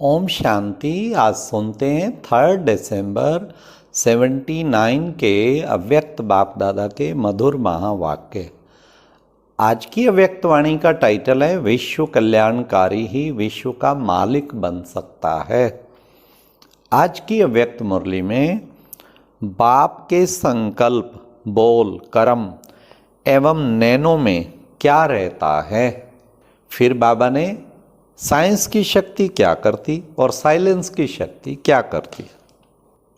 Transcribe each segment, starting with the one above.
ओम शांति। आज सुनते हैं 3 दिसंबर 79 के अव्यक्त बाप दादा के मधुर महावाक्य। आज की अव्यक्त वाणी का टाइटल है विश्व कल्याणकारी ही विश्व का मालिक बन सकता है। आज की अव्यक्त मुरली में बाप के संकल्प, बोल, कर्म एवं नैनो में क्या रहता है, फिर बाबा ने साइंस की शक्ति क्या करती और साइलेंस की शक्ति क्या करती,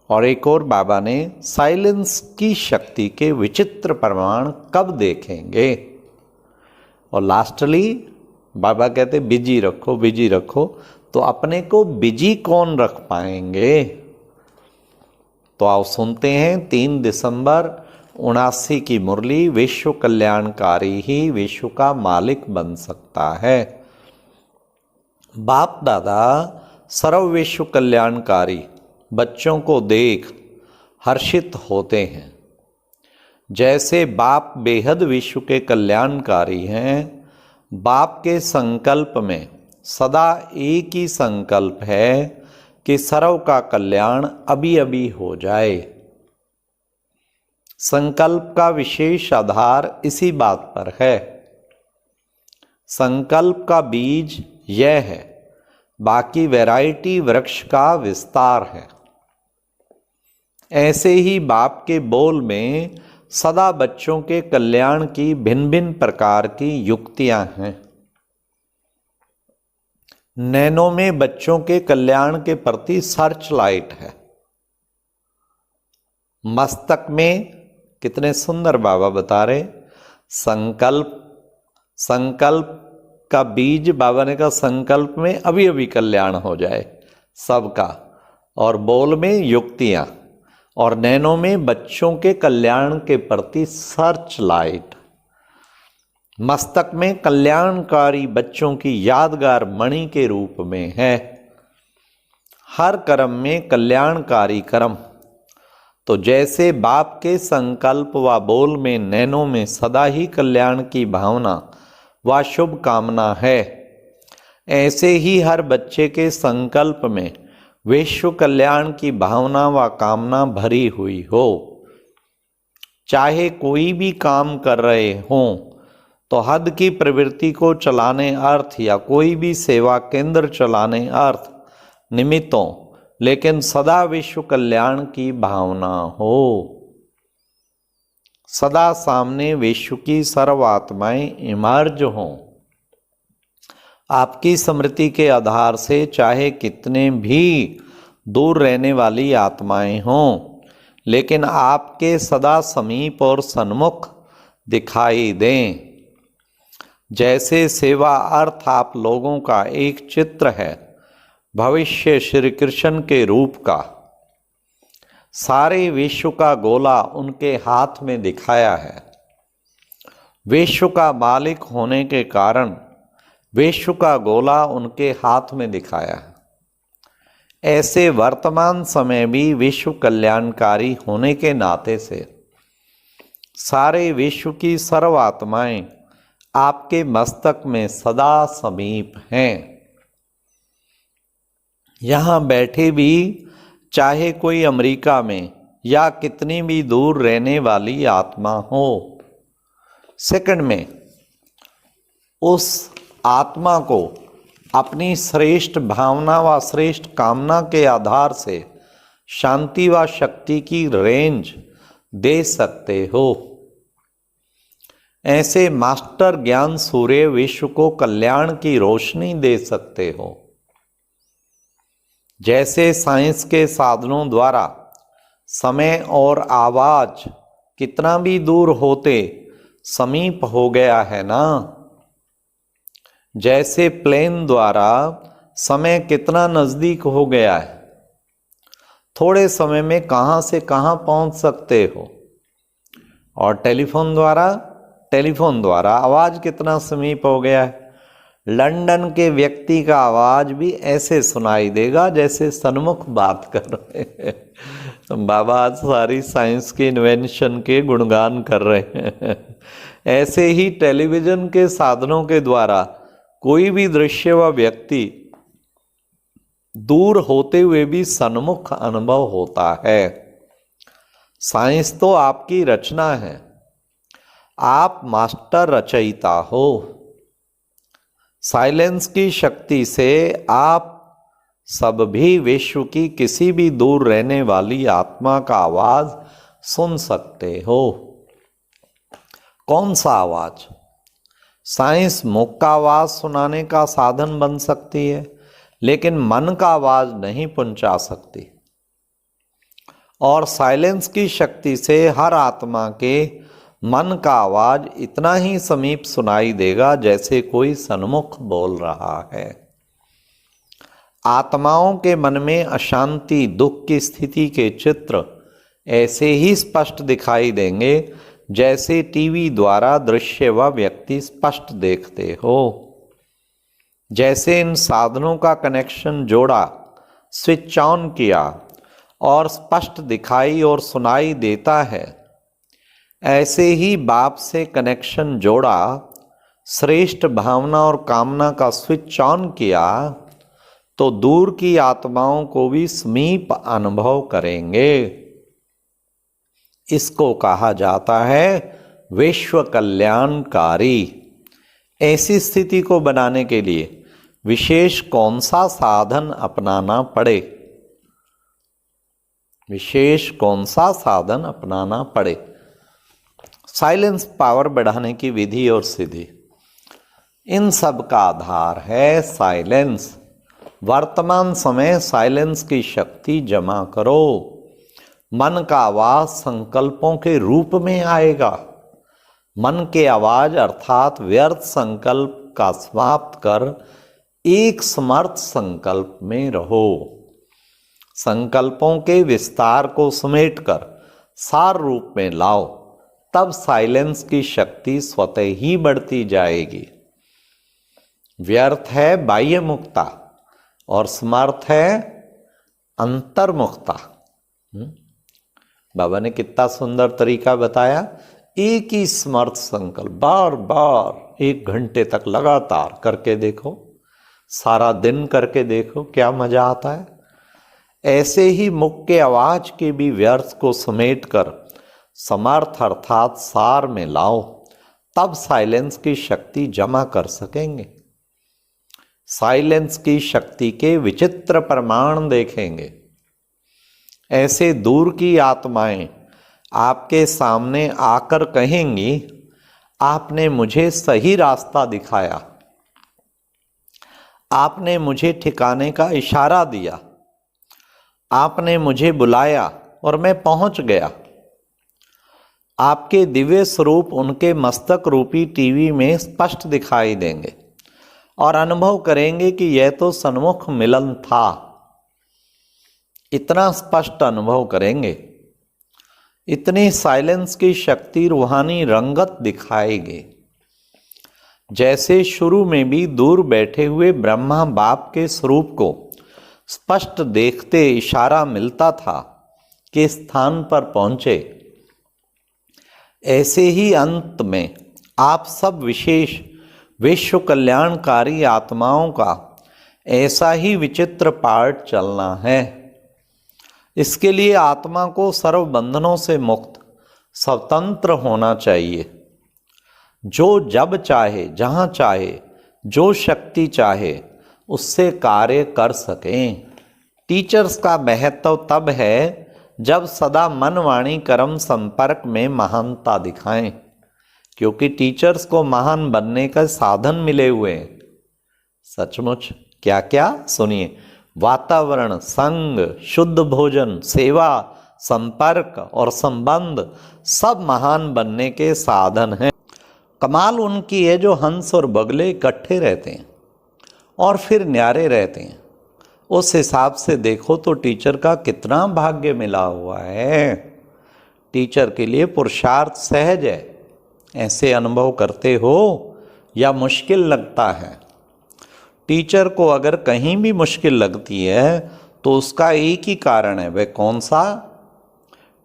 और एक और बाबा ने साइलेंस की शक्ति के विचित्र प्रमाण कब देखेंगे। और लास्टली बाबा कहते बिजी रखो बिजी रखो, तो अपने को बिजी कौन रख पाएंगे। तो आओ सुनते हैं 3 दिसंबर 79 की मुरली, विश्व कल्याणकारी ही विश्व का मालिक बन सकता है। बाप दादा सर्व विश्व कल्याणकारी बच्चों को देख हर्षित होते हैं। जैसे बाप बेहद विश्व के कल्याणकारी हैं, बाप के संकल्प में सदा एक ही संकल्प है कि सर्व का कल्याण अभी अभी हो जाए। संकल्प का विशेष आधार इसी बात पर है। संकल्प का बीज यह है, बाकी वैरायटी वृक्ष का विस्तार है। ऐसे ही बाप के बोल में सदा बच्चों के कल्याण की भिन्न भिन्न प्रकार की युक्तियां हैं। नैनो में बच्चों के कल्याण के प्रति सर्च लाइट है। मस्तक में कितने सुंदर बाबा बता रहे, संकल्प का बीज बाबा ने कहा संकल्प में अभी अभी कल्याण हो जाए सबका, और बोल में युक्तियां, और नैनो में बच्चों के कल्याण के प्रति सर्च लाइट। मस्तक में कल्याणकारी बच्चों की यादगार मणि के रूप में है। हर कर्म में कल्याणकारी कर्म। तो जैसे बाप के संकल्प व बोल में नैनो में सदा ही कल्याण की भावना व शुभ कामना है, ऐसे ही हर बच्चे के संकल्प में विश्व कल्याण की भावना व कामना भरी हुई हो। चाहे कोई भी काम कर रहे हों तो हद की प्रवृत्ति को चलाने अर्थ या कोई भी सेवा केंद्र चलाने अर्थ निमित्तों, लेकिन सदा विश्व कल्याण की भावना हो। सदा सामने विश्व की सर्व आत्माएं इमर्ज हों। आपकी स्मृति के आधार से चाहे कितने भी दूर रहने वाली आत्माएं हों, लेकिन आपके सदा समीप और सन्मुख दिखाई दें। जैसे सेवा अर्थ आप लोगों का एक चित्र है भविष्य श्री कृष्ण के रूप का, सारे विश्व का गोला उनके हाथ में दिखाया है। विश्व का मालिक होने के कारण विश्व का गोला उनके हाथ में दिखाया है। ऐसे वर्तमान समय भी विश्व कल्याणकारी होने के नाते से सारे विश्व की सर्व आत्माएं आपके मस्तक में सदा समीप हैं। यहाँ बैठे भी चाहे कोई अमेरिका में या कितनी भी दूर रहने वाली आत्मा हो, सेकंड में उस आत्मा को अपनी श्रेष्ठ भावना व श्रेष्ठ कामना के आधार से शांति व शक्ति की रेंज दे सकते हो। ऐसे मास्टर ज्ञान सूर्य विश्व को कल्याण की रोशनी दे सकते हो। जैसे साइंस के साधनों द्वारा समय और आवाज कितना भी दूर होते समीप हो गया है ना, जैसे प्लेन द्वारा समय कितना नजदीक हो गया है, थोड़े समय में कहां से कहां पहुंच सकते हो। और टेलीफोन द्वारा आवाज कितना समीप हो गया है। लंदन के व्यक्ति का आवाज भी ऐसे सुनाई देगा जैसे सन्मुख बात कर रहे हैं। बाबा आज सारी साइंस के इन्वेंशन के गुणगान कर रहे हैं। ऐसे ही टेलीविजन के साधनों के द्वारा कोई भी दृश्य व व्यक्ति दूर होते हुए भी सन्मुख अनुभव होता है। साइंस तो आपकी रचना है, आप मास्टर रचयिता हो। साइलेंस की शक्ति से आप सब भी विश्व की किसी भी दूर रहने वाली आत्मा का आवाज सुन सकते हो। कौन सा आवाज? साइंस मुख का आवाज सुनाने का साधन बन सकती है, लेकिन मन का आवाज नहीं पहुंचा सकती। और साइलेंस की शक्ति से हर आत्मा के मन का आवाज इतना ही समीप सुनाई देगा जैसे कोई सन्मुख बोल रहा है। आत्माओं के मन में अशांति, दुख की स्थिति के चित्र ऐसे ही स्पष्ट दिखाई देंगे जैसे टीवी द्वारा दृश्य व व्यक्ति स्पष्ट देखते हो। जैसे इन साधनों का कनेक्शन जोड़ा, स्विच ऑन किया और स्पष्ट दिखाई और सुनाई देता है, ऐसे ही बाप से कनेक्शन जोड़ा, श्रेष्ठ भावना और कामना का स्विच ऑन किया तो दूर की आत्माओं को भी समीप अनुभव करेंगे। इसको कहा जाता है विश्व कल्याणकारी। ऐसी स्थिति को बनाने के लिए विशेष कौन सा साधन अपनाना पड़े? विशेष कौन सा साधन अपनाना पड़े? साइलेंस पावर बढ़ाने की विधि और सिद्धि, इन सब का आधार है साइलेंस। वर्तमान समय साइलेंस की शक्ति जमा करो। मन का आवाज संकल्पों के रूप में आएगा। मन के आवाज अर्थात व्यर्थ संकल्प का समाप्त कर एक समर्थ संकल्प में रहो। संकल्पों के विस्तार को समेटकर सार रूप में लाओ, तब साइलेंस की शक्ति स्वतः ही बढ़ती जाएगी। व्यर्थ है बाह्य मुक्ता और समर्थ है अंतर्मुक्ता। बाबा ने कितना सुंदर तरीका बताया। एक ही समर्थ संकल्प बार बार 1 घंटे तक लगातार करके देखो, सारा दिन करके देखो, क्या मजा आता है। ऐसे ही मुख के आवाज के भी व्यर्थ को समेट कर समर्थ अर्थात सार में लाओ, तब साइलेंस की शक्ति जमा कर सकेंगे। साइलेंस की शक्ति के विचित्र प्रमाण देखेंगे। ऐसे दूर की आत्माएं आपके सामने आकर कहेंगी, आपने मुझे सही रास्ता दिखाया, आपने मुझे ठिकाने का इशारा दिया, आपने मुझे बुलाया और मैं पहुंच गया। आपके दिव्य स्वरूप उनके मस्तक रूपी टीवी में स्पष्ट दिखाई देंगे और अनुभव करेंगे कि यह तो सन्मुख मिलन था। इतना स्पष्ट अनुभव करेंगे, इतनी साइलेंस की शक्ति रूहानी रंगत दिखाएगी। जैसे शुरू में भी दूर बैठे हुए ब्रह्मा बाप के स्वरूप को स्पष्ट देखते इशारा मिलता था कि स्थान पर पहुंचे, ऐसे ही अंत में आप सब विशेष विश्व कल्याणकारी आत्माओं का ऐसा ही विचित्र पार्ट चलना है। इसके लिए आत्मा को सर्व बंधनों से मुक्त स्वतंत्र होना चाहिए। जो जब चाहे, जहाँ चाहे, जो शक्ति चाहे उससे कार्य कर सकें। टीचर्स का महत्व तब है जब सदा मन वाणी कर्म संपर्क में महानता दिखाएं, क्योंकि टीचर्स को महान बनने का साधन मिले हुए हैं। सचमुच क्या क्या? सुनिए, वातावरण, संग, शुद्ध भोजन, सेवा, संपर्क और संबंध सब महान बनने के साधन हैं। कमाल उनकी है जो हंस और बगले इकट्ठे रहते हैं और फिर न्यारे रहते हैं। उस हिसाब से देखो तो टीचर का कितना भाग्य मिला हुआ है। टीचर के लिए पुरुषार्थ सहज है। ऐसे अनुभव करते हो या मुश्किल लगता है? टीचर को अगर कहीं भी मुश्किल लगती है तो उसका एक ही कारण है। वह कौन सा?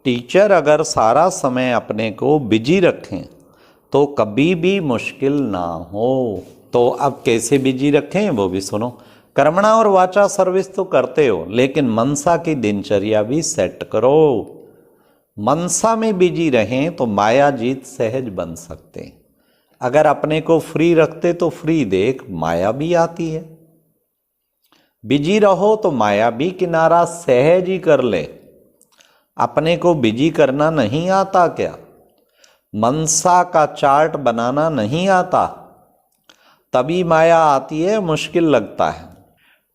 टीचर अगर सारा समय अपने को बिजी रखें तो कभी भी मुश्किल ना हो। तो अब कैसे बिजी रखें वो भी सुनो। कर्मणा और वाचा सर्विस तो करते हो, लेकिन मनसा की दिनचर्या भी सेट करो। मनसा में बिजी रहें तो माया जीत सहज बन सकते हैं। अगर अपने को फ्री रखते तो फ्री देख माया भी आती है। बिजी रहो तो माया भी किनारा सहज ही कर ले। अपने को बिजी करना नहीं आता क्या? मनसा का चार्ट बनाना नहीं आता? तभी माया आती है, मुश्किल लगता है।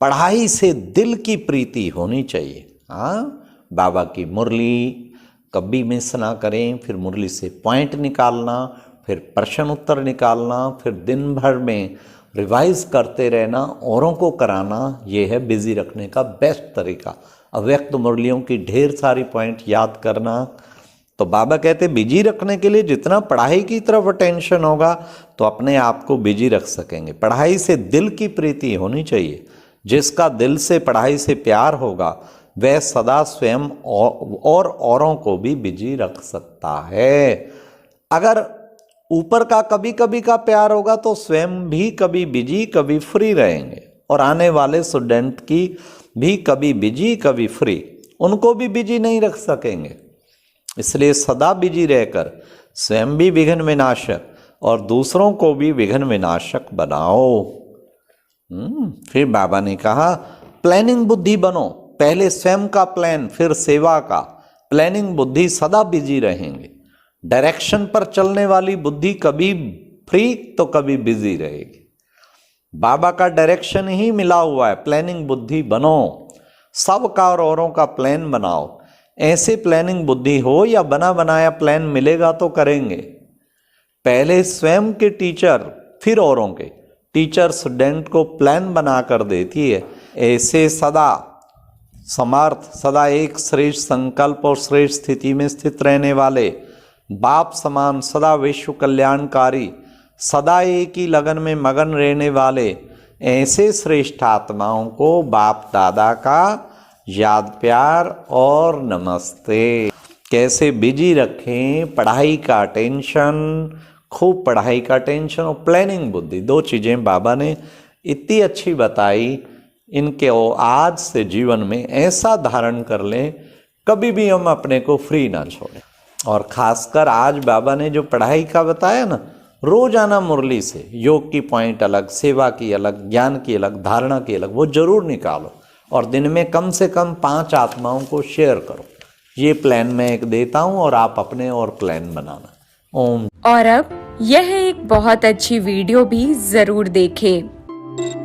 पढ़ाई से दिल की प्रीति होनी चाहिए। हाँ, बाबा की मुरली कभी मिस ना करें। फिर मुरली से पॉइंट निकालना, फिर प्रश्न उत्तर निकालना, फिर दिन भर में रिवाइज करते रहना, औरों को कराना, ये है बिजी रखने का बेस्ट तरीका। अव्यक्त मुरलियों की ढेर सारी पॉइंट याद करना। तो बाबा कहते बिजी रखने के लिए जितना पढ़ाई की तरफ अटेंशन होगा तो अपने आप को बिजी रख सकेंगे। पढ़ाई से दिल की प्रीति होनी चाहिए। जिसका दिल से पढ़ाई से प्यार होगा वह सदा स्वयं और औरों को भी बिजी रख सकता है। अगर ऊपर का कभी कभी का प्यार होगा तो स्वयं भी कभी बिजी कभी फ्री रहेंगे, और आने वाले स्टूडेंट की भी कभी बिजी कभी फ्री, उनको भी बिजी नहीं रख सकेंगे। इसलिए सदा बिजी रहकर स्वयं भी विघ्न विनाशक और दूसरों को भी विघ्न विनाशक बनाओ। फिर बाबा ने कहा प्लानिंग बुद्धि बनो। पहले स्वयं का प्लान, फिर सेवा का। प्लानिंग बुद्धि सदा बिजी रहेंगे। डायरेक्शन पर चलने वाली बुद्धि कभी फ्री तो कभी बिजी रहेगी। बाबा का डायरेक्शन ही मिला हुआ है। प्लानिंग बुद्धि बनो, सबका और औरों का प्लान बनाओ। ऐसे प्लानिंग बुद्धि हो या बना बनाया प्लान मिलेगा तो करेंगे। पहले स्वयं के टीचर फिर औरों के। टीचर स्टूडेंट को प्लान बना कर देती है। ऐसे सदा समर्थ, सदा एक श्रेष्ठ संकल्प और श्रेष्ठ स्थिति में स्थित रहने वाले, बाप समान सदा विश्व कल्याणकारी, सदा एक ही लगन में मगन रहने वाले ऐसे श्रेष्ठ आत्माओं को बाप दादा का याद प्यार और नमस्ते। कैसे बिजी रखें? पढ़ाई का टेंशन, खूब पढ़ाई का टेंशन और प्लानिंग बुद्धि, दो चीज़ें बाबा ने इतनी अच्छी बताई। इनके आज से जीवन में ऐसा धारण कर लें, कभी भी हम अपने को फ्री ना छोड़ें। और खासकर आज बाबा ने जो पढ़ाई का बताया ना, रोजाना मुरली से योग की पॉइंट अलग, सेवा की अलग, ज्ञान की अलग, धारणा की अलग, वो जरूर निकालो। और दिन में कम से कम 5 आत्माओं को शेयर करो। ये प्लान मैं एक देता हूँ और आप अपने और प्लान बनाना। ओम। और अब यह एक बहुत अच्छी वीडियो भी जरूर देखें।